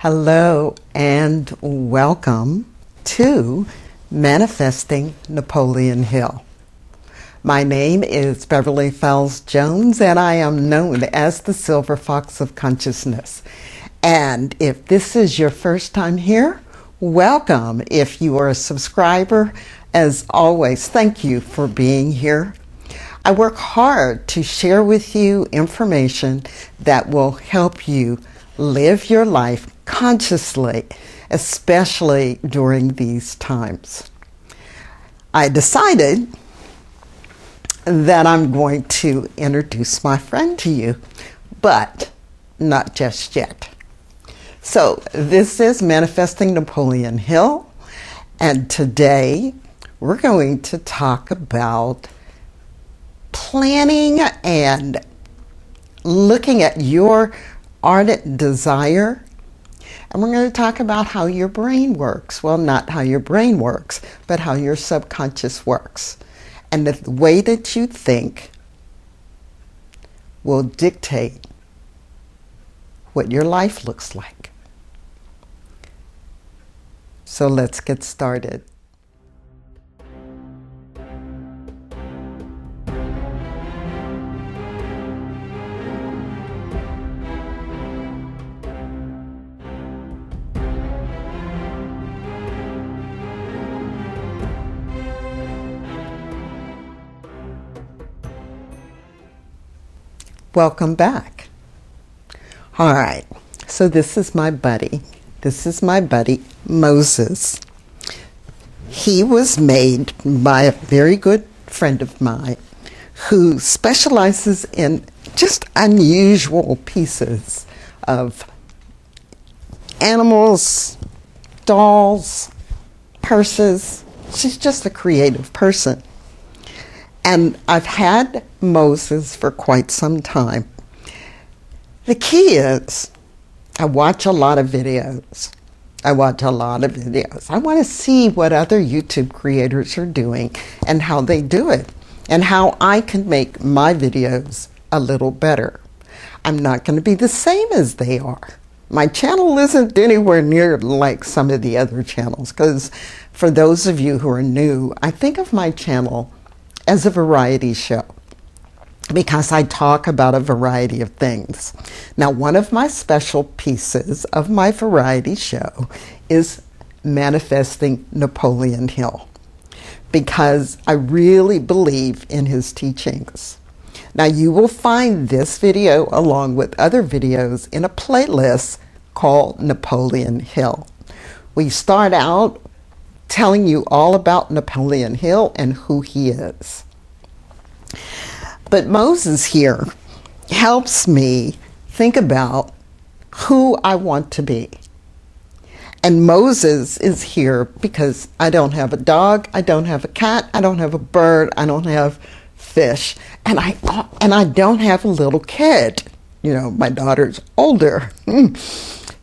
Hello and welcome to Manifesting Napoleon Hill. My name is Beverly Fells Jones and I am known as the Silver Fox of Consciousness. And if this is your first time here, welcome. If you are a subscriber, as always, thank you for being here. I work hard to share with you information that will help you live your life consciously, especially during these times. I decided that I'm going to introduce my friend to you, but not just yet. So this is Manifesting Napoleon Hill, and today we're going to talk about planning and looking at your ardent desire. And we're going to talk about how your brain works. Well, not how your brain works, but how your subconscious works. And the way that you think will dictate what your life looks like. So let's get started. Welcome back. All right, so this is my buddy. This is my buddy, Moses. He was made by a very good friend of mine who specializes in just unusual pieces of animals, dolls, purses. She's just a creative person. And I've had Moses for quite some time. The key is, I watch a lot of videos. I want to see what other YouTube creators are doing and how they do it and how I can make my videos a little better. I'm not going to be the same as they are. My channel isn't anywhere near like some of the other channels, because for those of you who are new, I think of my channel as a variety show, because I talk about a variety of things. Now, one of my special pieces of my variety show is Manifesting Napoleon Hill, because I really believe in his teachings. Now, you will find this video along with other videos in a playlist called Napoleon Hill. We start out telling you all about Napoleon Hill and who he is. But Moses here helps me think about who I want to be. And Moses is here because I don't have a dog, I don't have a cat, I don't have a bird, I don't have fish, and I don't have a little kid. You know, my daughter's older.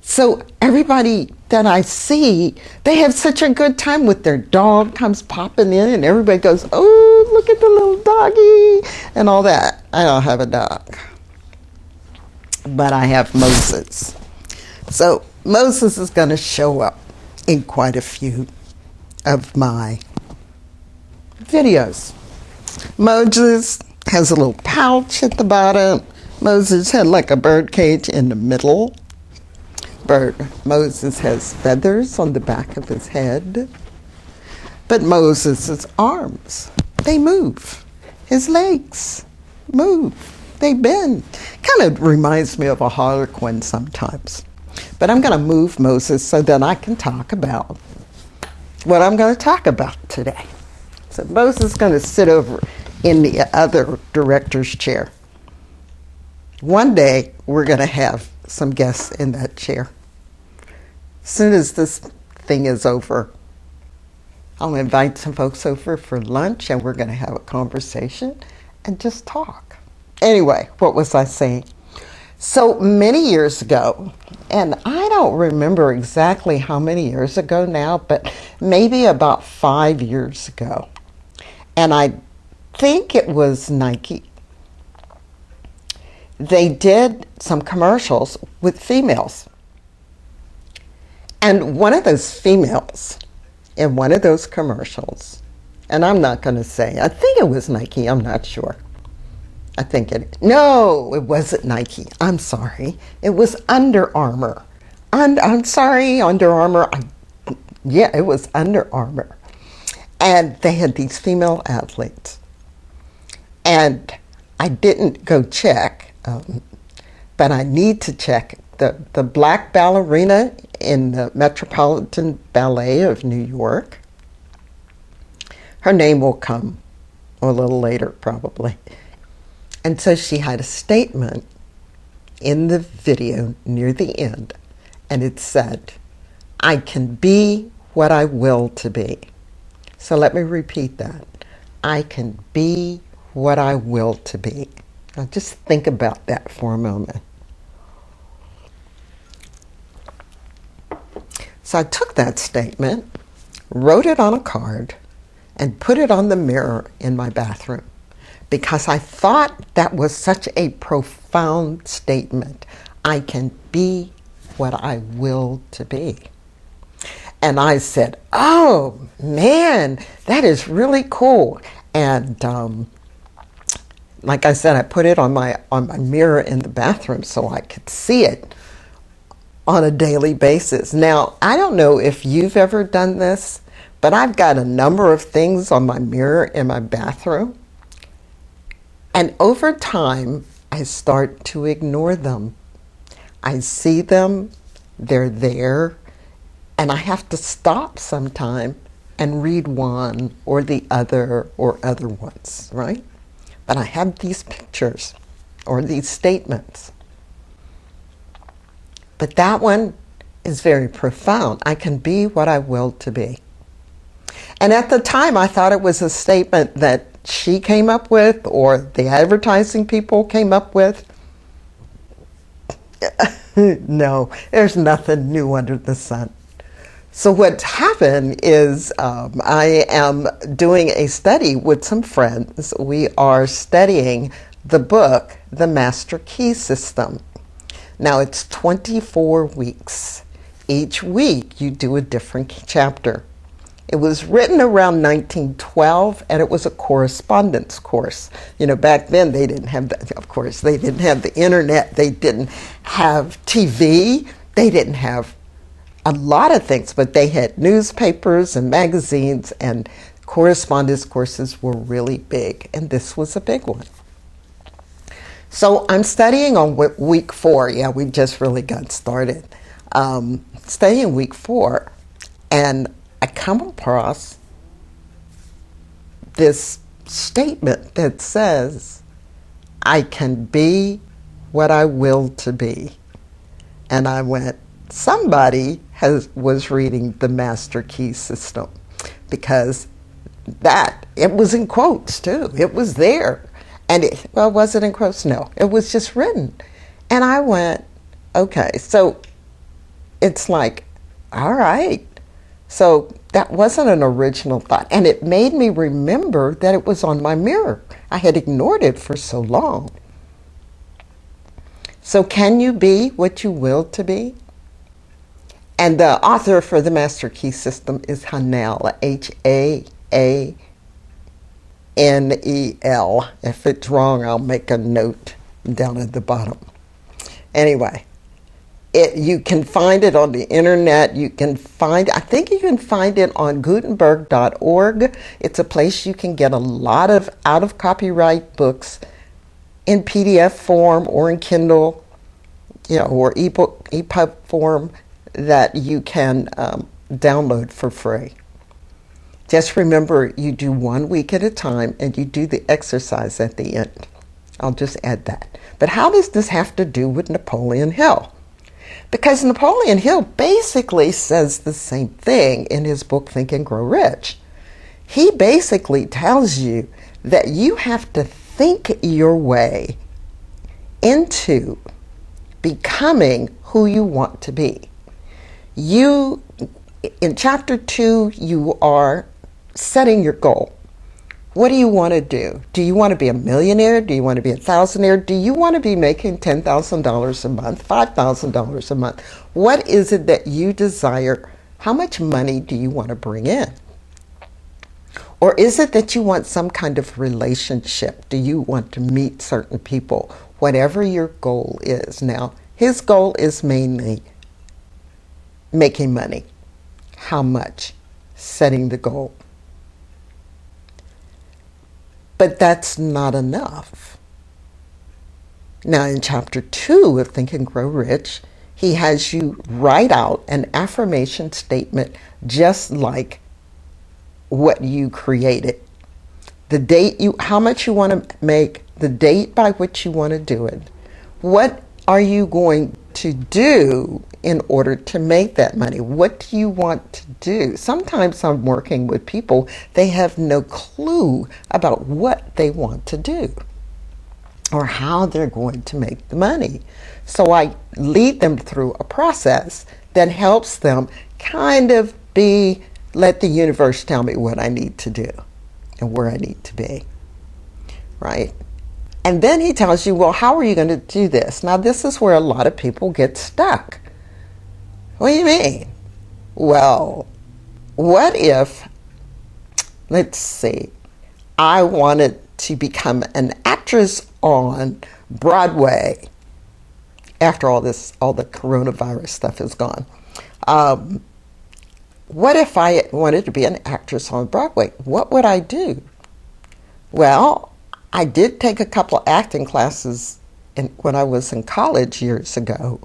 So everybody that I see, they have such a good time with their dog comes popping in and everybody goes, oh, look at the little doggy and all that. I don't have a dog, but I have Moses. So Moses is going to show up in quite a few of my videos. Moses has a little pouch at the bottom. Moses had like a bird cage in the middle. Moses has feathers on the back of his head. But Moses' arms, they move. His legs move. They bend. Kind of reminds me of a harlequin sometimes. But I'm going to move Moses so that I can talk about what I'm going to talk about today. So Moses is going to sit over in the other director's chair. One day, we're going to have some guests in that chair. As soon as this thing is over, I'll invite some folks over for lunch and we're going to have a conversation and just talk. Anyway, what was I saying? So many years ago, and I don't remember exactly how many years ago now, but maybe about 5 years ago, and I think it was Nike. They did some commercials with females. And one of those females in one of those commercials, and I'm not going to say, I think it was Nike, I'm not sure. No, it wasn't Nike. I'm sorry. It was Under Armour. I'm sorry, Under Armour. Yeah, it was Under Armour. And they had these female athletes. And I didn't go check, but I need to check. The black ballerina in the Metropolitan Ballet of New York, her name will come a little later probably. And so she had a statement in the video near the end, and it said, "I can be what I will to be." So let me repeat that. I can be what I will to be. Now just think about that for a moment. So I took that statement, wrote it on a card, and put it on the mirror in my bathroom, because I thought that was such a profound statement. I can be what I will to be. And I said, oh man, that is really cool. And like I said, I put it on my mirror in the bathroom so I could see it on a daily basis. Now, I don't know if you've ever done this, but I've got a number of things on my mirror in my bathroom. And over time, I start to ignore them. I see them, they're there, and I have to stop sometime and read one or the other or other ones, right? But I have these pictures or these statements. But that one is very profound. I can be what I will to be. And at the time, I thought it was a statement that she came up with or the advertising people came up with. No, there's nothing new under the sun. So what's happened is I am doing a study with some friends. We are studying the book, The Master Key System. Now it's 24 weeks. Each week you do a different chapter. It was written around 1912, and it was a correspondence course. You know, back then they didn't have that. Of course, they didn't have the internet. They didn't have TV. They didn't have a lot of things, but they had newspapers and magazines, and correspondence courses were really big, and this was a big one. So I'm studying on week 4. Yeah, we just really got started. Studying week 4, and I come across this statement that says, I can be what I will to be. And I went, somebody was reading the Master Key System, because it was in quotes too. It was there. And was it in quotes? No, it was just written. And I went, okay, so it's like, all right. So that wasn't an original thought. And it made me remember that it was on my mirror. I had ignored it for so long. So can you be what you will to be? And the author for the Master Key System is Hanel, Hanel. If it's wrong, I'll make a note down at the bottom. Anyway, you can find it on the internet. I think you can find it on Gutenberg.org. It's a place you can get a lot of out-of-copyright books in PDF form or in Kindle, or EPUB form that you can download for free. Just remember, you do 1 week at a time, and you do the exercise at the end. I'll just add that. But how does this have to do with Napoleon Hill? Because Napoleon Hill basically says the same thing in his book, Think and Grow Rich. He basically tells you that you have to think your way into becoming who you want to be. In chapter 2, you are setting your goal. What do you want to do? Do you want to be a millionaire? Do you want to be a thousandaire? Do you want to be making $10,000 a month, $5,000 a month? What is it that you desire? How much money do you want to bring in? Or is it that you want some kind of relationship? Do you want to meet certain people? Whatever your goal is. Now, his goal is mainly making money. How much? Setting the goal. But that's not enough. Now, in chapter 2 of Think and Grow Rich, he has you write out an affirmation statement just like what you created. The date how much you want to make, the date by which you want to do it. What are you going to do in order to make that money? What do you want to do? Sometimes I'm working with people, they have no clue about what they want to do or how they're going to make the money. So I lead them through a process that helps them kind of let the universe tell me what I need to do and where I need to be, right? And then he tells you, well, how are you going to do this? Now, this is where a lot of people get stuck. What do you mean? Well, what if, let's see, I wanted to become an actress on Broadway after all the coronavirus stuff is gone. What if I wanted to be an actress on Broadway? What would I do? Well, I did take a couple of acting classes when I was in college years ago.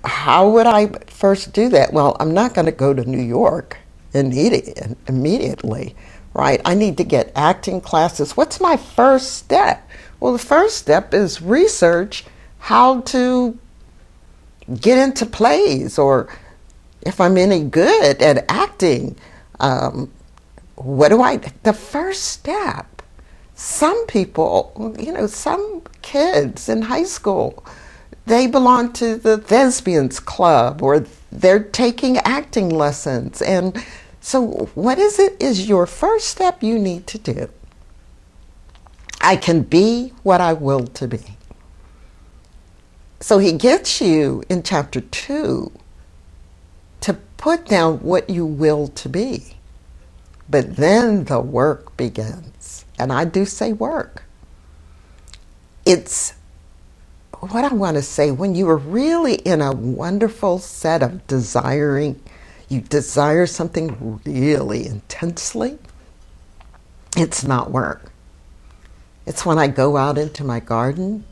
How would I first do that? Well, I'm not going to go to New York immediately, right? I need to get acting classes. What's my first step? Well, the first step is research how to get into plays, or if I'm any good at acting, the first step. Some people, some kids in high school, they belong to the thespians club, or they're taking acting lessons. And so what is your first step you need to do? I can be what I will to be. So he gets you in chapter 2 to put down what you will to be. But then the work begins. And I do say work. It's what I want to say, when you are really in a wonderful set of desiring, you desire something really intensely, it's not work. It's when I go out into my garden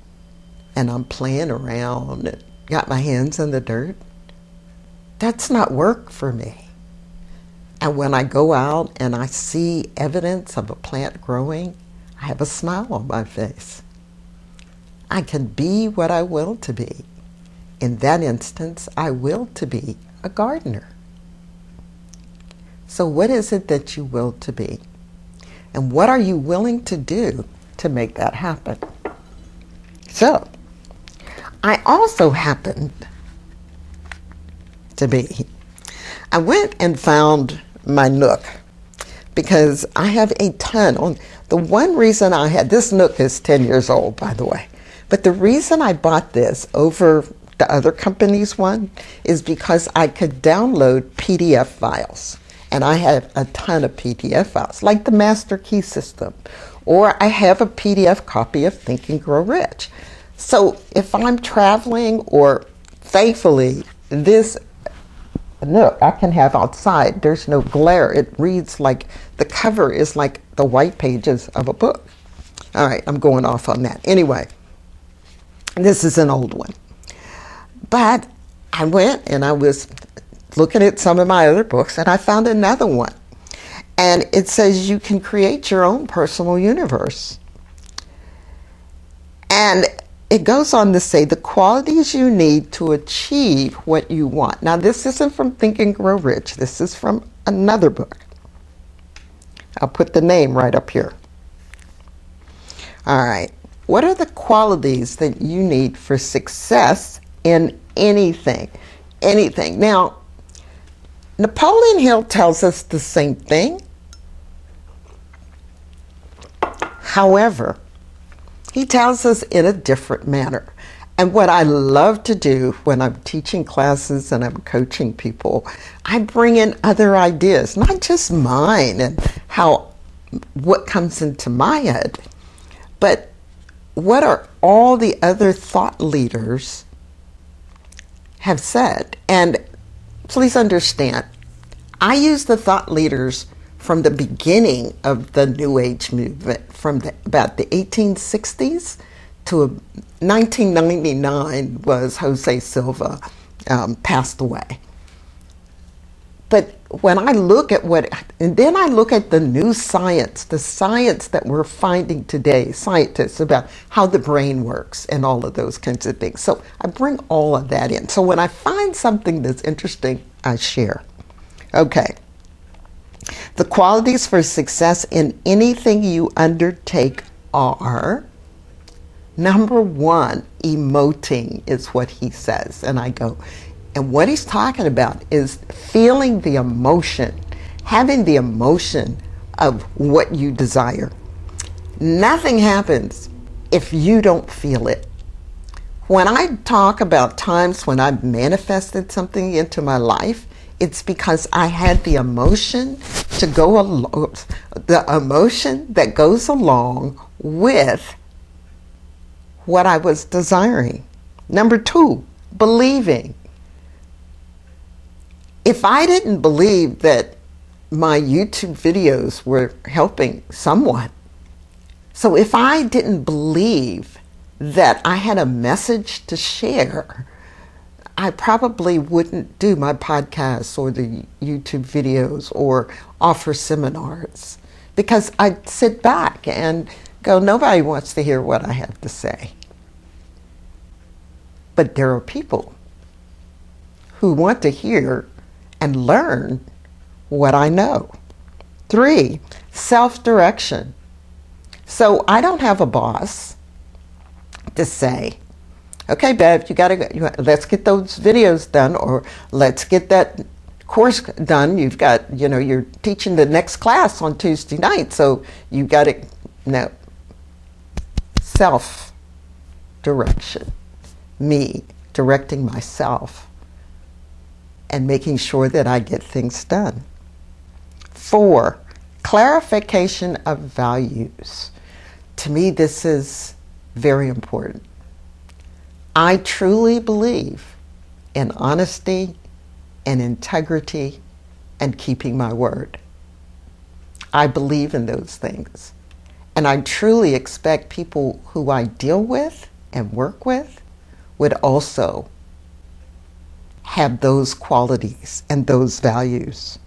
and I'm playing around and got my hands in the dirt. That's not work for me. And when I go out and I see evidence of a plant growing, I have a smile on my face. I can be what I will to be. In that instance, I will to be a gardener. So what is it that you will to be? And what are you willing to do to make that happen? So, I also happened to be, I went and found my Nook, because I have a ton on. The one reason I had, this Nook is 10 years old, by the way, but the reason I bought this over the other company's one is because I could download PDF files. And I have a ton of PDF files, like the Master Key System, or I have a PDF copy of Think and Grow Rich. So if I'm traveling, or thankfully this Nook I can have outside, there's no glare. It reads like, the cover is like the white pages of a book. All right, I'm going off on that. Anyway, this is an old one. But I went and I was looking at some of my other books, and I found another one. And it says you can create your own personal universe. And it goes on to say the qualities you need to achieve what you want. Now, this isn't from Think and Grow Rich. This is from another book. I'll put the name right up here. All right. What are the qualities that you need for success in anything? Anything. Now, Napoleon Hill tells us the same thing, However, he tells us in a different manner. And what I love to do when I'm teaching classes and I'm coaching people, I bring in other ideas, not just mine and what comes into my head, but what are all the other thought leaders have said. And please understand, I use the thought leaders from the beginning of the New Age movement, from about the 1860s to 1999 was Jose Silva passed away. But when I look at and then I look at the new science, the science that we're finding today, scientists, about how the brain works and all of those kinds of things. So I bring all of that in. So when I find something that's interesting, I share. Okay. The qualities for success in anything you undertake are, number one, emoting is what he says. And I go, and what he's talking about is feeling the emotion, having the emotion of what you desire. Nothing happens if you don't feel it. When I talk about times when I've manifested something into my life, it's because I had the emotion to go along, the emotion that goes along with what I was desiring. Number two, believing. If I didn't believe that my YouTube videos were helping someone, so if I didn't believe that I had a message to share, I probably wouldn't do my podcasts or the YouTube videos or offer seminars, because I'd sit back and go, nobody wants to hear what I have to say. But there are people who want to hear and learn what I know. Three, self-direction. So I don't have a boss to say, okay, Bev, let's get those videos done, or let's get that course done. You've got, you're teaching the next class on Tuesday night, so you got to, no. Self-direction. Me directing myself and making sure that I get things done. 4, clarification of values. To me, this is very important. I truly believe in honesty and integrity and keeping my word. I believe in those things. And I truly expect people who I deal with and work with would also have those qualities and those values.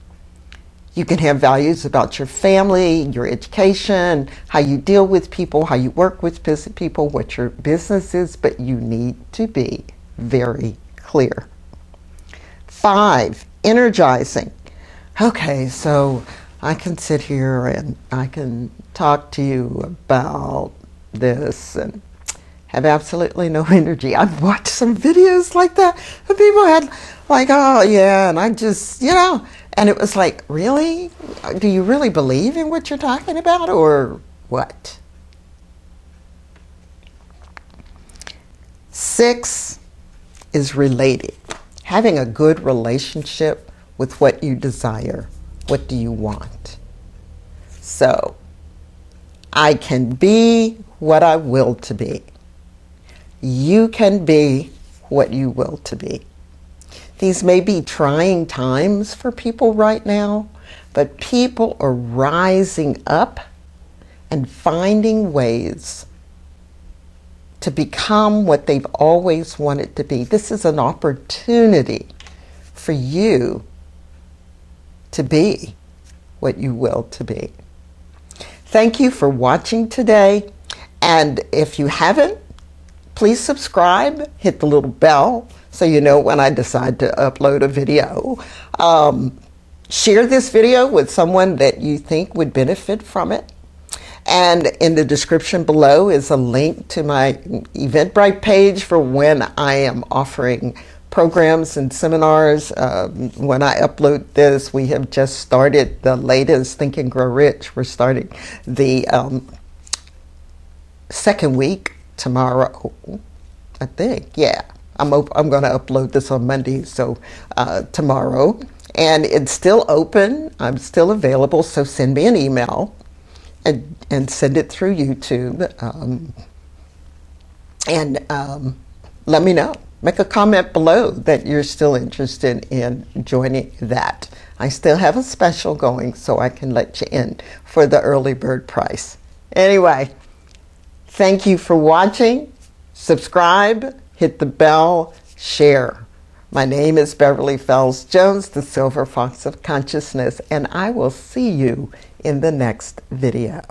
You can have values about your family, your education, how you deal with people, how you work with people, what your business is, but you need to be very clear. 5, energizing. Okay, so I can sit here and I can talk to you about this and have absolutely no energy. I've watched some videos like that, and people had like, oh yeah, and I just, and it was like, really? Do you really believe in what you're talking about, or what? 6 is related. Having a good relationship with what you desire. What do you want? So, I can be what I will to be. You can be what you will to be. These may be trying times for people right now, but people are rising up and finding ways to become what they've always wanted to be. This is an opportunity for you to be what you will to be. Thank you for watching today. And if you haven't, please subscribe, hit the little bell so you know when I decide to upload a video. Share this video with someone that you think would benefit from it. And in the description below is a link to my Eventbrite page for when I am offering programs and seminars. When I upload this, we have just started the latest Think and Grow Rich. We're starting the second week tomorrow, I think. Yeah, I'm going to upload this on Monday, so tomorrow. And it's still open. I'm still available, so send me an email and send it through YouTube. Let me know. Make a comment below that you're still interested in joining that. I still have a special going, so I can let you in for the early bird price. Anyway, thank you for watching. Subscribe, hit the bell, share. My name is Beverly Fells Jones, the Silver Fox of Consciousness, and I will see you in the next video.